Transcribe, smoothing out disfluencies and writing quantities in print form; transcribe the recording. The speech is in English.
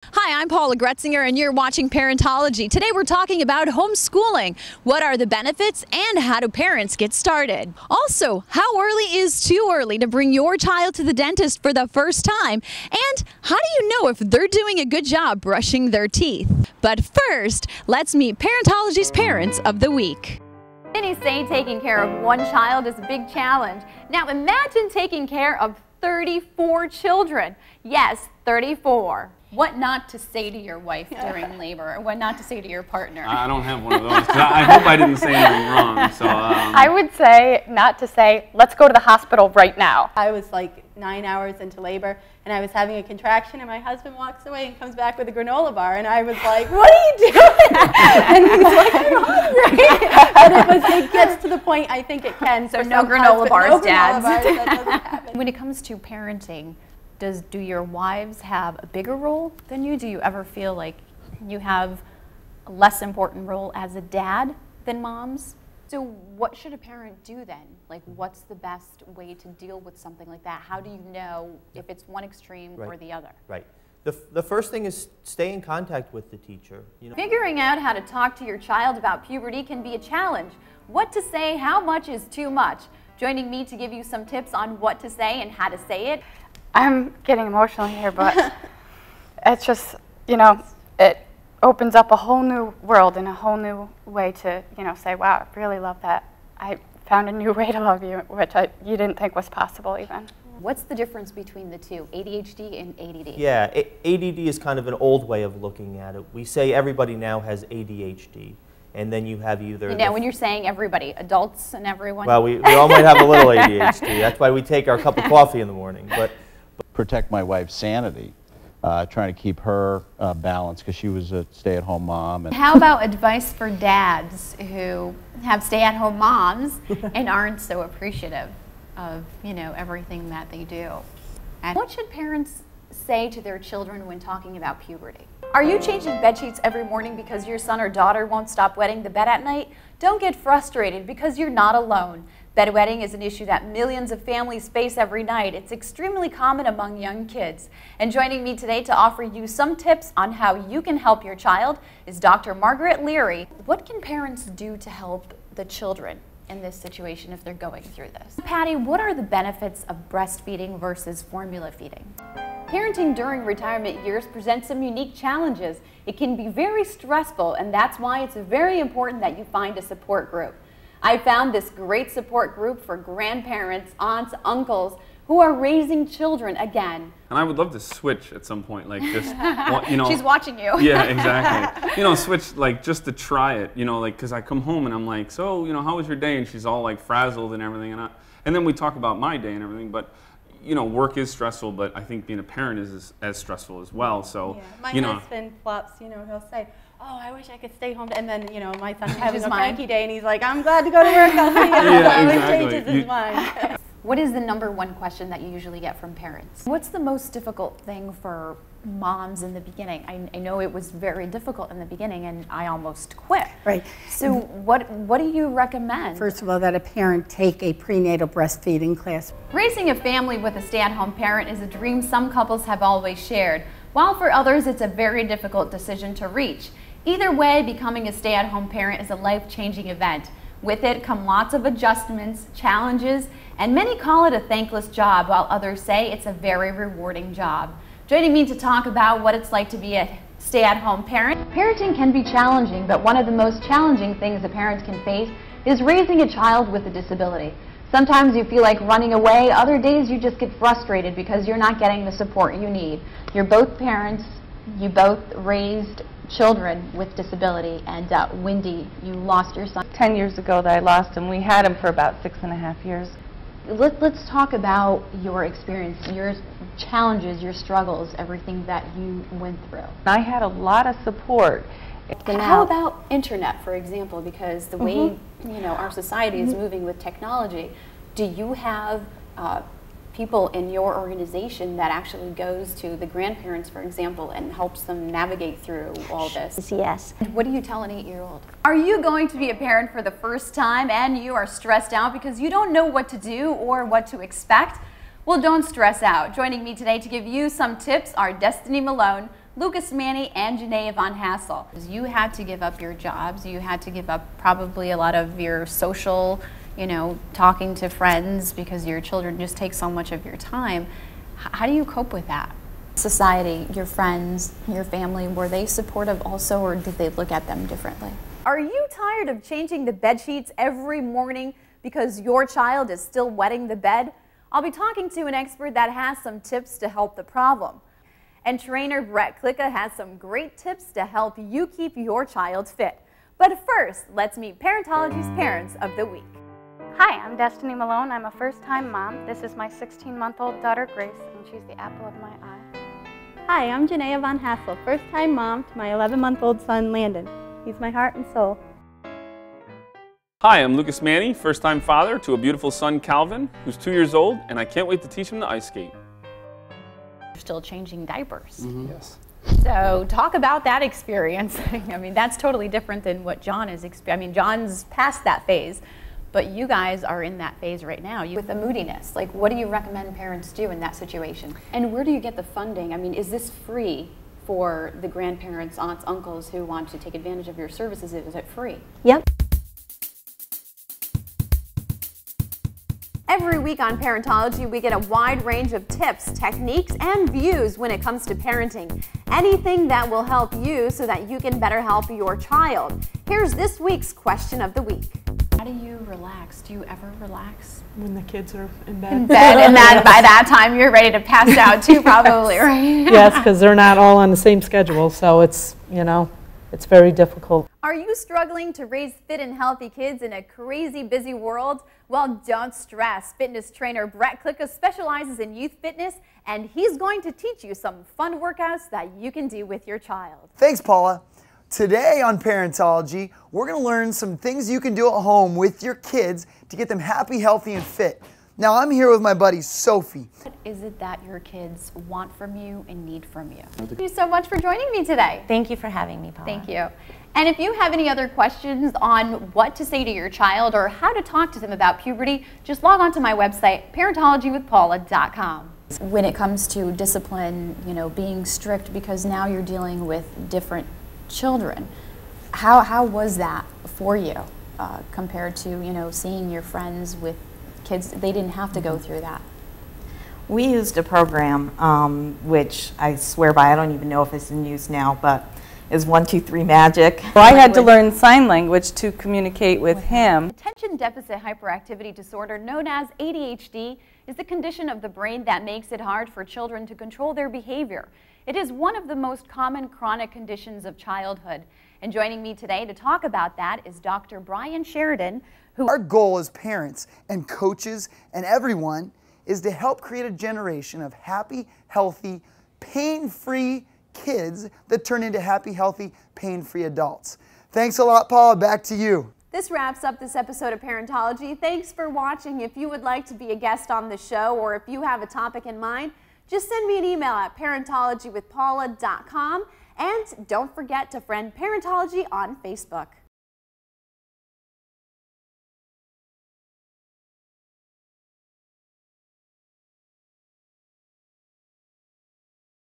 Hi, I'm Paula Gretzinger, and you're watching Parentology. Today we're talking about homeschooling. What are the benefits and how do parents get started? Also, how early is too early to bring your child to the dentist for the first time? And how do you know if they're doing a good job brushing their teeth? But first, let's meet Parentology's Parents of the Week. Many say taking care of one child is a big challenge. Now imagine taking care of 34 children. Yes, 34. What not to say to your wife during labor, or what not to say to your partner? I don't have one of those. I hope I didn't say anything wrong. So I would say not to say, let's go to the hospital right now. I was like 9 hours into labor, and I was having a contraction, and my husband walks away and comes back with a granola bar, and I was like, what are you doing? And he's like, I'm hungry. But it gets to the point I think it can. So no granola bars, dads. That doesn't happen. When it comes to parenting, do your wives have a bigger role than you? Do you ever feel like you have a less important role as a dad than moms? So what should a parent do then? Like, what's the best way to deal with something like that? How do you know if it's one extreme or the other? Right. The first thing is stay in contact with the teacher. Figuring out how to talk to your child about puberty can be a challenge. What to say, how much is too much? Joining me to give you some tips on what to say and how to say it. I'm getting emotional here, but it's just, it opens up a whole new world and a whole new way to, say, wow, I really love that. I found a new way to love you, which you didn't think was possible even. What's the difference between the two, ADHD and ADD? Yeah, ADD is kind of an old way of looking at it. We say everybody now has ADHD, and then you have either... Now, when you're saying everybody, adults and everyone? Well, we all might have a little ADHD. That's why we take our cup of coffee in the morning. But protect my wife's sanity, trying to keep her balanced because she was a stay-at-home mom. And how about advice for dads who have stay-at-home moms and aren't so appreciative of, everything that they do? And what should parents say to their children when talking about puberty? Are you changing bed sheets every morning because your son or daughter won't stop wetting the bed at night? Don't get frustrated because you're not alone. Bedwetting is an issue that millions of families face every night. It's extremely common among young kids. And joining me today to offer you some tips on how you can help your child is Dr. Margaret Leary. What can parents do to help the children in this situation if they're going through this? Patty, what are the benefits of breastfeeding versus formula feeding? Parenting during retirement years presents some unique challenges. It can be very stressful, and that's why it's very important that you find a support group. I found this great support group for grandparents, aunts, uncles who are raising children again. and I would love to switch at some point, like just She's watching you. Yeah, exactly. Switch like just to try it. Like because I come home and I'm like, so how was your day? And she's all like frazzled and everything, and then we talk about my day and everything, but. Work is stressful, but I think being a parent is as stressful as well. So, my husband flops, he'll say, oh, I wish I could stay home. And then, my son's having a cranky day, and he's like, I'm glad to go to work. I'll see you. Yeah, so exactly. He changes his mind. What is the #1 question that you usually get from parents? What's the most difficult thing for moms in the beginning? I know it was very difficult in the beginning, and I almost quit. Right. So what do you recommend? First of all, that a parent take a prenatal breastfeeding class. Raising a family with a stay-at-home parent is a dream some couples have always shared, while for others it's a very difficult decision to reach. Either way, becoming a stay-at-home parent is a life-changing event. With it come lots of adjustments, challenges, and many call it a thankless job, while others say it's a very rewarding job. Joining me to talk about what it's like to be a stay-at-home parent. Parenting can be challenging, but one of the most challenging things a parent can face is raising a child with a disability. Sometimes you feel like running away, other days you just get frustrated because you're not getting the support you need. You're both parents, you both raised children with disability, and Wendy, you lost your son 10 years ago that I lost him. We had him for about 6.5 years. Let's talk about your experience, your challenges, your struggles, everything that you went through. I had a lot of support. How about internet, for example, because the way our society is moving with technology, do you have people in your organization that actually goes to the grandparents, for example, and helps them navigate through all this? Yes. What do you tell an 8-year-old? Are you going to be a parent for the first time and you are stressed out because you don't know what to do or what to expect? Well, don't stress out. Joining me today to give you some tips are Destiny Malone, Lucas Manny and Janae Von Hassel. You had to give up your jobs. You had to give up probably a lot of your social, talking to friends because your children just take so much of your time. How do you cope with that? Society, your friends, your family, were they supportive also, or did they look at them differently? Are you tired of changing the bed sheets every morning because your child is still wetting the bed? I'll be talking to an expert that has some tips to help the problem. And trainer Klika has some great tips to help you keep your child fit. But first, let's meet Parentology's Parents of the Week. Hi, I'm Destiny Malone. I'm a first-time mom. This is my 16-month-old daughter, Grace, and she's the apple of my eye. Hi, I'm Janae Von Hassel, first-time mom to my 11-month-old son, Landon. He's my heart and soul. Hi, I'm Lucas Manny, first-time father to a beautiful son, Calvin, who's 2 years old, and I can't wait to teach him to ice skate. You're still changing diapers. Yes. So talk about that experience. I mean, that's totally different than what John is experiencing. I mean, John's past that phase, but you guys are in that phase right now. With the moodiness, like, what do you recommend parents do in that situation? And where do you get the funding? I mean, is this free for the grandparents, aunts, uncles who want to take advantage of your services? Is it free? Yep. Every week on Parentology, we get a wide range of tips, techniques, and views when it comes to parenting. Anything that will help you so that you can better help your child. Here's this week's question of the week. How do you relax? Do you ever relax? When the kids are in bed. And then by that time you're ready to pass out too, probably, right? Yes, because they're not all on the same schedule, so it's, it's very difficult. Are you struggling to raise fit and healthy kids in a crazy busy world? Well, don't stress. Fitness trainer Klika specializes in youth fitness, and he's going to teach you some fun workouts that you can do with your child. Thanks, Paula. Today on Parentology, we're going to learn some things you can do at home with your kids to get them happy, healthy, and fit. Now, I'm here with my buddy, Sophie. What is it that your kids want from you and need from you? Thank you so much for joining me today. Thank you for having me, Paula. Thank you. And if you have any other questions on what to say to your child or how to talk to them about puberty, just log on to my website, parentologywithpaula.com. When it comes to discipline, being strict, because now you're dealing with different children, how was that for you compared to, seeing your friends with kids? They didn't have to go through that. We used a program, which I swear by, I don't even know if it's in use now, but is 1, 2, 3 Magic. Well, I had to learn sign language to communicate with him. Attention deficit hyperactivity disorder, known as ADHD, is the condition of the brain that makes it hard for children to control their behavior. It is one of the most common chronic conditions of childhood. And joining me today to talk about that is Dr. Brian Sheridan, who... Our goal as parents and coaches and everyone is to help create a generation of happy, healthy, pain-free kids that turn into happy, healthy, pain-free adults. Thanks a lot, Paula. Back to you. This wraps up this episode of Parentology. Thanks for watching. If you would like to be a guest on the show, or if you have a topic in mind, just send me an email at parentologywithpaula.com, and don't forget to friend Parentology on Facebook.